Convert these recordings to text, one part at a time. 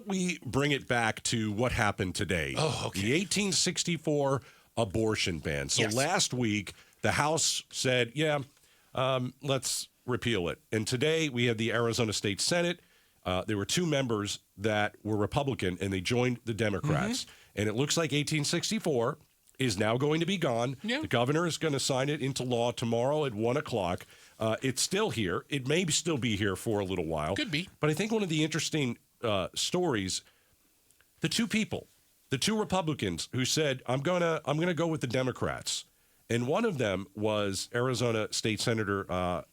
we bring it back to what happened today? Oh, okay. The 1864 abortion ban. So last week, the House said, let's repeal it. And today, we had the Arizona State Senate. There were two members that were Republican, and they joined the Democrats. And it looks like 1864 is now going to be gone. Yeah. The governor is going to sign it into law tomorrow at 1 o'clock. It's still here. It may still be here for a little while. Could be. But I think one of the interesting stories, the two Republicans who said, I'm gonna go with the Democrats. And one of them was Arizona State Senator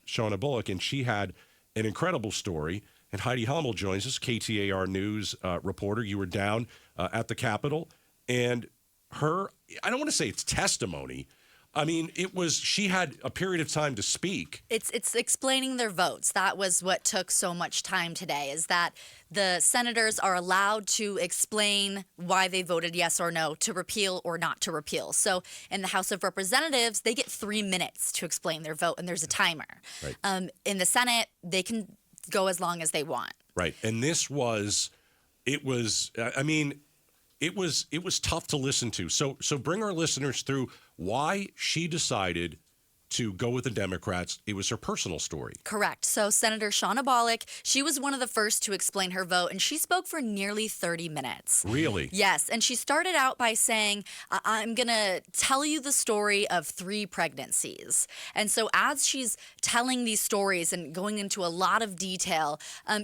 Shauna Bolick, and she had an incredible story. And Heidi Hommel joins us, KTAR News reporter. You were down at the Capitol, and her, I don't want to say it's testimony. I mean, she had a period of time to speak. It's explaining their votes. That was what took so much time today, is that the senators are allowed to explain why they voted yes or no to repeal or not to repeal. So in the House of Representatives, they get 3 minutes to explain their vote, and there's a timer. Right. In the Senate, they can go as long as they want. Right. And it was tough to listen to. So bring our listeners through why she decided to go with the Democrats. It was her personal story. Correct. So Senator Shauna Bolick, she was one of the first to explain her vote, and she spoke for nearly 30 minutes. Really? Yes. And she started out by saying, I'm going to tell you the story of 3 pregnancies. And so as she's telling these stories and going into a lot of detail,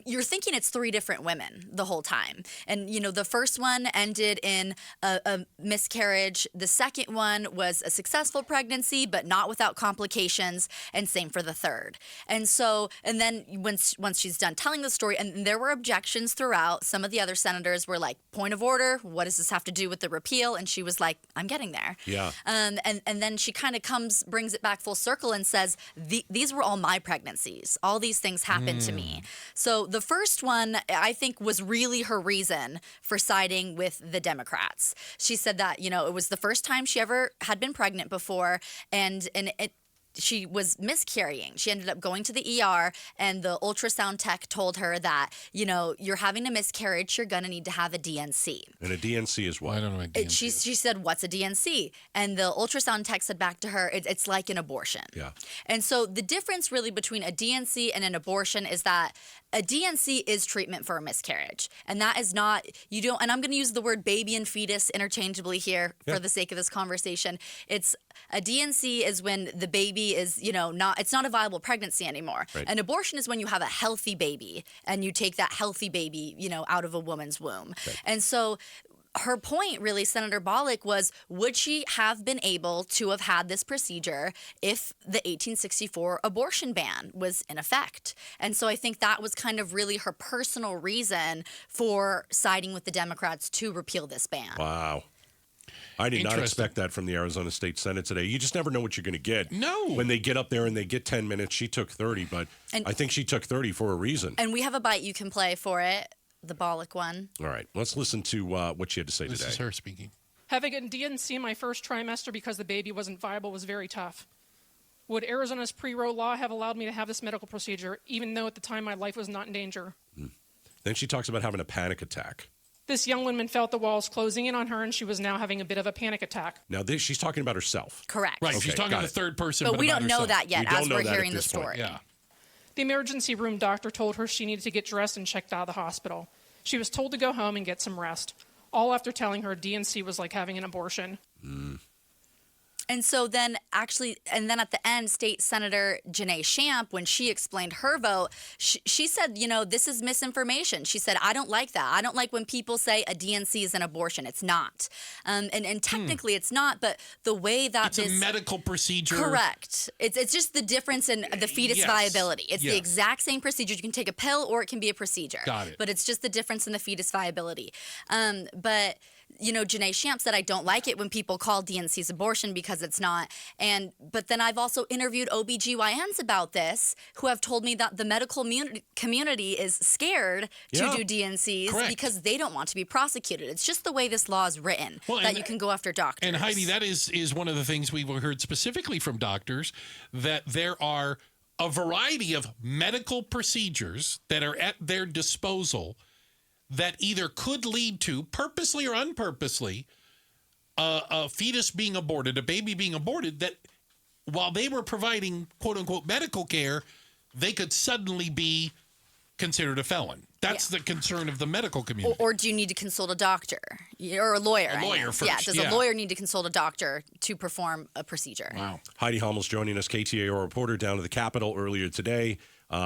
you're thinking it's 3 different women the whole time. And, the first one ended in a miscarriage. The second one was a successful pregnancy, but not without complications, and same for the third. And then once she's done telling the story, and there were objections throughout, some of the other senators were like, point of order, what does this have to do with the repeal? And she was like, I'm getting there. Yeah. And then she kind of brings it back full circle and says, these were all my pregnancies. All these things happened to me. So the first one, I think, was really her reason for siding with the Democrats. She said that, it was the first time she ever had been pregnant before, and she was miscarrying. She ended up going to the ER, and the ultrasound tech told her that, you're having a miscarriage, you're going to need to have a DNC. And a DNC is what? I don't know what DNC is. She said, what's a DNC? And the ultrasound tech said back to her, it's like an abortion. Yeah. And so the difference really between a DNC and an abortion is that a DNC is treatment for a miscarriage. And that is not, and I'm going to use the word baby and fetus interchangeably here for the sake of this conversation. It's a DNC is when the baby is, it's not a viable pregnancy anymore. Right. An abortion is when you have a healthy baby and you take that healthy baby, out of a woman's womb. Right. And so her point, really, Senator Bolick, was, would she have been able to have had this procedure if the 1864 abortion ban was in effect? And so I think that was kind of really her personal reason for siding with the Democrats to repeal this ban. Wow. I did not expect that from the Arizona State Senate today. You just never know what you're going to get. No. When they get up there and they get 10 minutes, she took 30, but I think she took 30 for a reason. And we have a bite you can play for it. The Bolick one. All right. Let's listen to what she had to say today. This is her speaking. Having a DNC in my first trimester because the baby wasn't viable was very tough. Would Arizona's pre-roll law have allowed me to have this medical procedure, even though at the time my life was not in danger? Then she talks about having a panic attack. This young woman felt the walls closing in on her, and she was now having a bit of a panic attack. Now, she's talking about herself. Correct. Right. Okay, she's talking to the third person. But we don't know herself. that yet as we're hearing the story. Yeah. The emergency room doctor told her she needed to get dressed and checked out of the hospital. She was told to go home and get some rest, all after telling her DNC was like having an abortion. And so then then at the end, State Senator Janae Shamp, when she explained her vote, she said, this is misinformation. She said, I don't like that. I don't like when people say a DNC is an abortion. It's not. And technically it's not, but the way that it's a medical procedure. Correct. It's just the difference in the fetus viability. It's the exact same procedure. You can take a pill or it can be a procedure. Got it. But it's just the difference in the fetus viability. But Janae Shamp said, I don't like it when people call DNCs abortion because it's not. But then I've also interviewed OBGYNs about this who have told me that the medical community is scared to do DNCs because they don't want to be prosecuted. It's just the way this law is written that you can go after doctors. And Heidi, that is one of the things we've heard specifically from doctors, that there are a variety of medical procedures that are at their disposal that either could lead to, purposely or unpurposely, a fetus being aborted, a baby being aborted, that while they were providing quote-unquote medical care, they could suddenly be considered a felon. That's the concern of the medical community. Or do you need to consult a doctor or a lawyer? A lawyer first. Yeah, does a lawyer need to consult a doctor to perform a procedure? Wow. Heidi Hommel's joining us, KTAR reporter down to the Capitol earlier today. The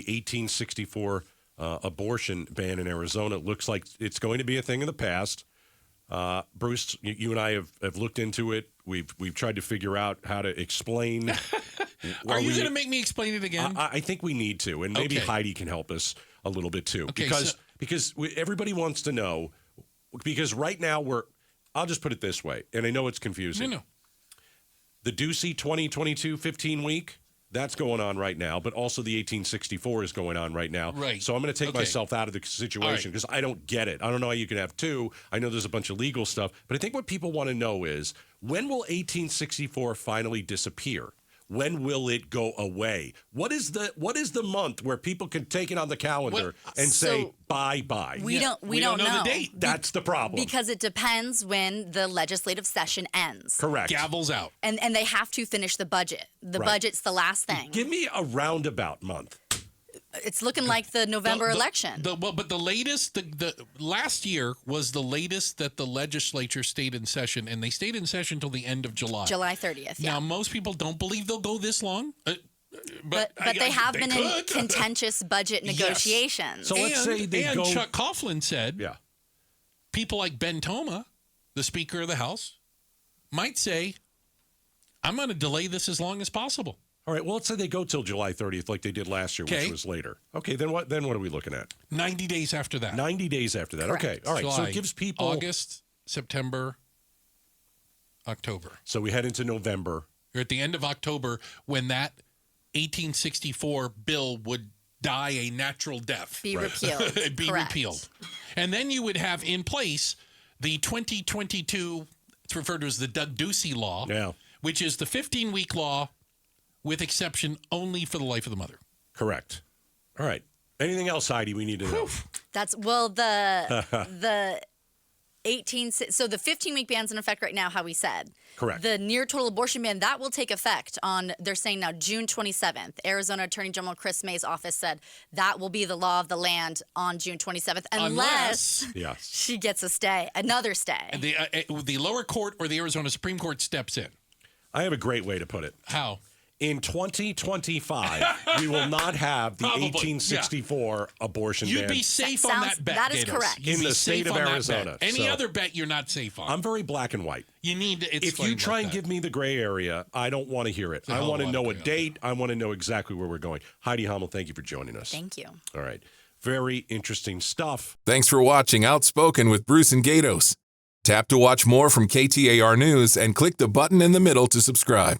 1864 abortion ban in Arizona looks like it's going to be a thing of the past. Bruce, you and I have looked into it. We've tried to figure out how to explain. Are you going to make me explain it again? I think we need to, and maybe Okay. Heidi can help us a little bit too, Okay, because everybody wants to know. Because right now I'll just put it this way, and I know it's confusing. No. The Ducey 2022 15 week. That's going on right now, but also the 1864 is going on right now. Right. So I'm going to take Okay. myself out of the situation because I don't get it. I don't know how you can have two. I know there's a bunch of legal stuff, but I think what people want to know is, when will 1864 finally disappear? When will it go away? What is the month where people can take it on the calendar and say bye-bye? We don't know the date. That's the problem. Because it depends when the legislative session ends. Correct. Gavels out. And they have to finish the budget. The Right. budget's the last thing. Give me a roundabout month. It's looking like the November election. But the latest, the last year was the latest that the legislature stayed in session, and they stayed in session until the end of July. July 30th, yeah. Now, most people don't believe they'll go this long, but they have been in could. contentious budget Yes. negotiations. So let's say they and go. Chuck Coughlin said, Yeah. people like Ben Toma, the Speaker of the House, might say, I'm going to delay this as long as possible. All right. Well, let's say they go till July 30th, like they did last year, Okay. which was later. Okay. Then what? Then what are we looking at? 90 days after that. 90 days after that. Correct. Okay. All right. So July, it gives people August, September, October. So we head into November. Or at the end of October, when that 1864 bill would die a natural death. Be repealed. It'd be Correct. repealed. And then you would have in place the 2022, it's referred to as the Doug Ducey law, Yeah. which is the 15-week law with exception only for the life of the mother. Correct. All right. Anything else, Heidi, we need to know? That's the 18. So the 15-week ban's in effect right now, how we said. Correct. The near total abortion ban, that will take effect on, they're saying now, June 27th. Arizona Attorney General Chris May's office said that will be the law of the land on June 27th, unless Yes. she gets a stay, another stay. And the lower court or the Arizona Supreme Court steps in. I have a great way to put it. How? In 2025, we will not have the Probably, 1864 abortion You'd ban. be safe on Sounds- that bet. that is Gatos. correct. You'd In be the safe state of on that Arizona, bet. Any so- other bet you're not safe on. I'm very black and white. You need to If explain you try like and that. give me the gray area, I don't want to hear it. a I hell want of to a know lot a of gray date. I want to know exactly where we're going. Heidi Hommel, thank you for joining us. Thank you. All right. Very interesting stuff. Thanks for watching Outspoken with Bruce and Gatos. Tap to watch more from KTAR News and click the button in the middle to subscribe.